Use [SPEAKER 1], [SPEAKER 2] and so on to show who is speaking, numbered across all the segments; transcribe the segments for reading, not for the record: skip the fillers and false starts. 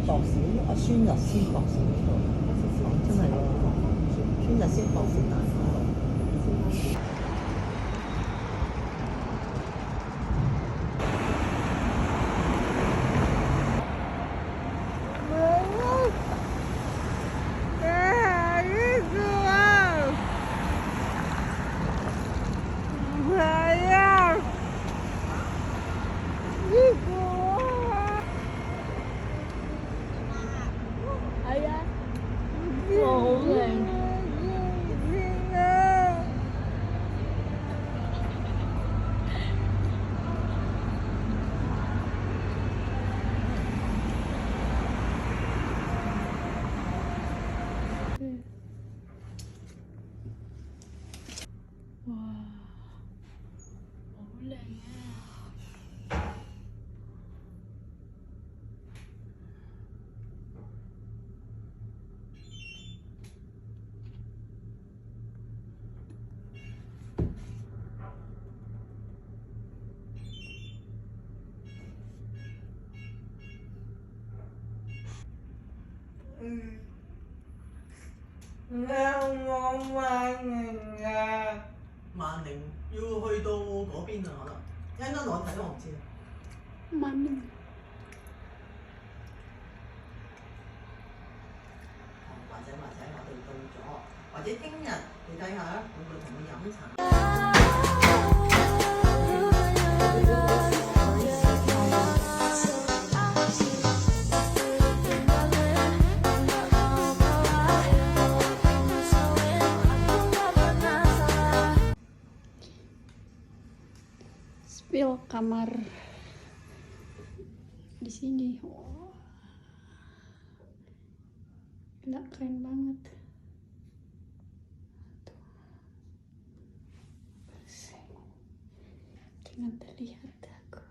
[SPEAKER 1] 博士啊，孫日先博士嗰度，真係喎，孫日先博士大學。
[SPEAKER 2] 哇，好靚啊！
[SPEAKER 1] 我萬寧啊！萬寧要去到嗰邊啊，可能一陣間我睇我唔知。
[SPEAKER 2] 萬寧。
[SPEAKER 1] 或者我哋到咗，或者聽日你睇下啦，我會同佢飲茶。
[SPEAKER 2] Spill kamar di sini. Wah, gila keren banget. Tuh. Bersih. Jangan terlihat aku.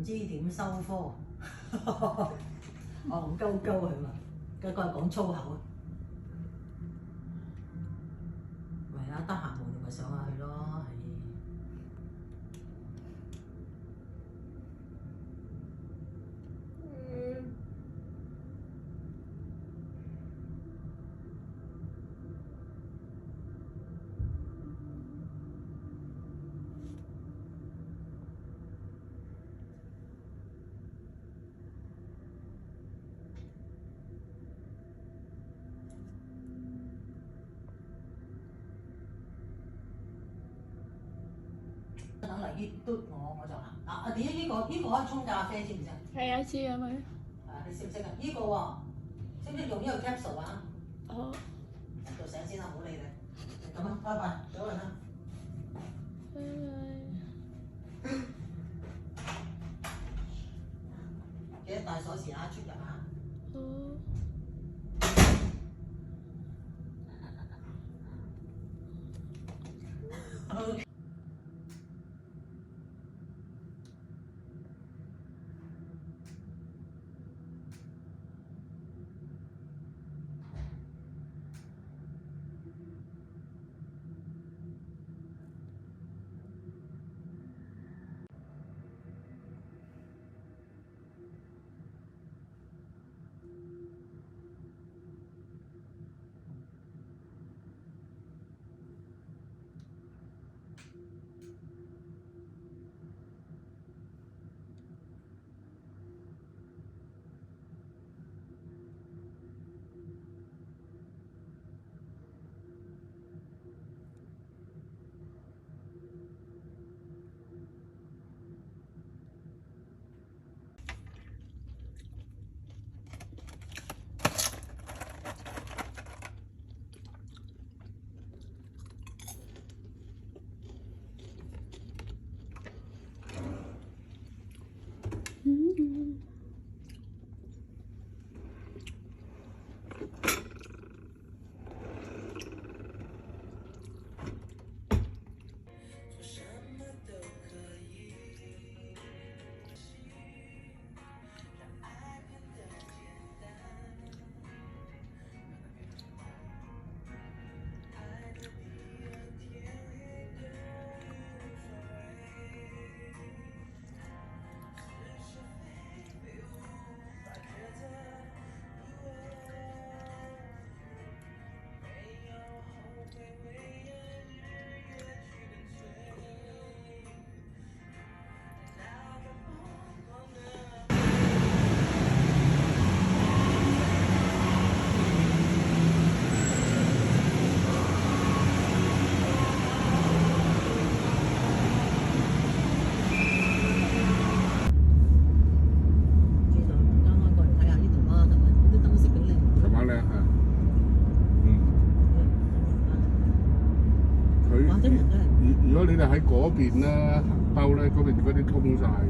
[SPEAKER 1] 唔知點收科，戇鳩鳩佢話，個個係講粗口。咪啊，得閒無聊咪上下去咯，係。等嚟呢嘟我就行。嗱，點呢個可以沖咖啡知唔知啊？
[SPEAKER 2] 係啊，知啊咪。
[SPEAKER 1] 你識唔識啊？呢個喎，識唔識用呢個 capsule 啊？
[SPEAKER 2] 哦。
[SPEAKER 1] 做醒先啦，唔好理你。咁啊，拜拜，早運啦。
[SPEAKER 2] 拜拜。
[SPEAKER 1] 記得帶鎖匙啊，出入啊。
[SPEAKER 2] 哦。
[SPEAKER 3] 如果你哋喺嗰邊咧行兜咧，嗰邊嗰啲通晒嘅。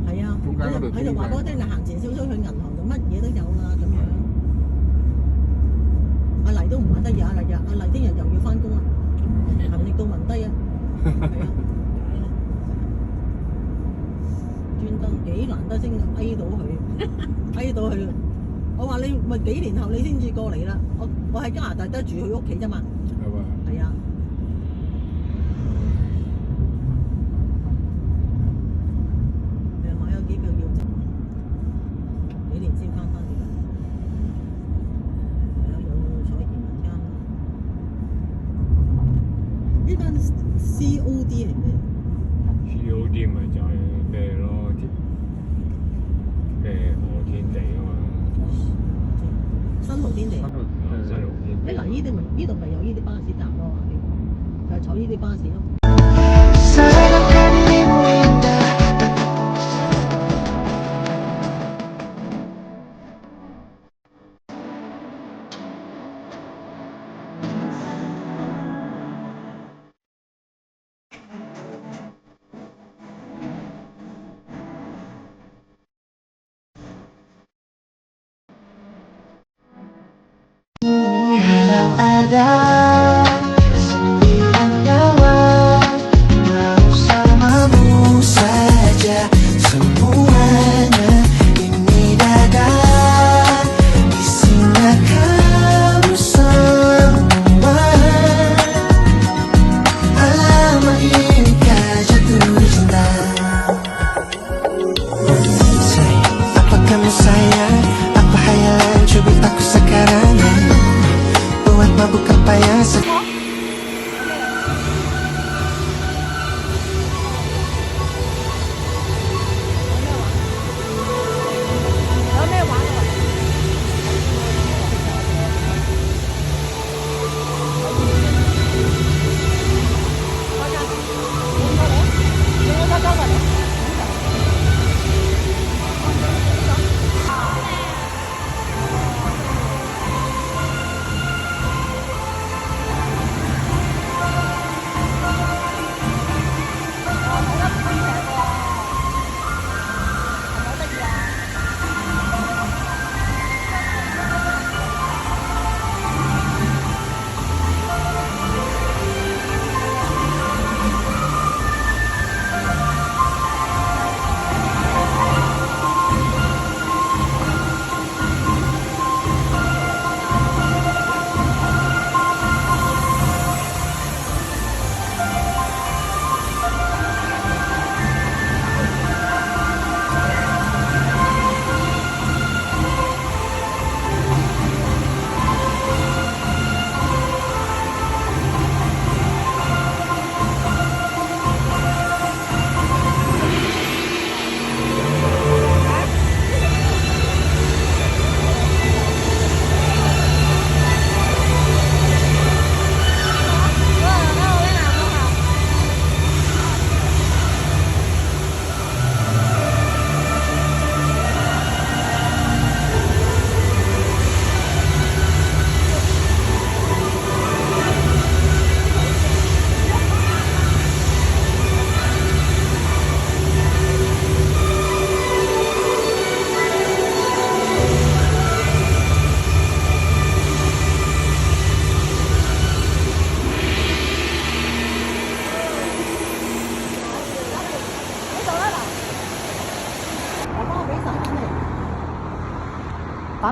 [SPEAKER 1] 係啊，
[SPEAKER 3] 中間嗰度通晒。
[SPEAKER 1] 佢就話嗰啲你行前少少去銀行就乜嘢都有啦咁樣。阿黎都唔玩得嘢，阿黎聽日又要翻工啊，行力到暈低啊，係啊，專登幾難得先翳到佢，翳到佢。我話你咪幾年後你先至過嚟啦，我喺加拿大都住佢屋企啫嘛。
[SPEAKER 3] 係嘛？
[SPEAKER 1] 係啊。買咗機票要幾年先翻嚟㗎？係啊，有坐移民間。呢間 COD 係咩
[SPEAKER 4] ？COD 咪就係咩咯？何天地啊嘛。
[SPEAKER 1] 新濠天地。
[SPEAKER 4] 新濠天地。
[SPEAKER 1] 嗱，呢度咪有呢啲巴士站咯，就係坐呢啲巴士咯。
[SPEAKER 5] Bersamamu saja semua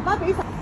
[SPEAKER 1] 爸爸俾10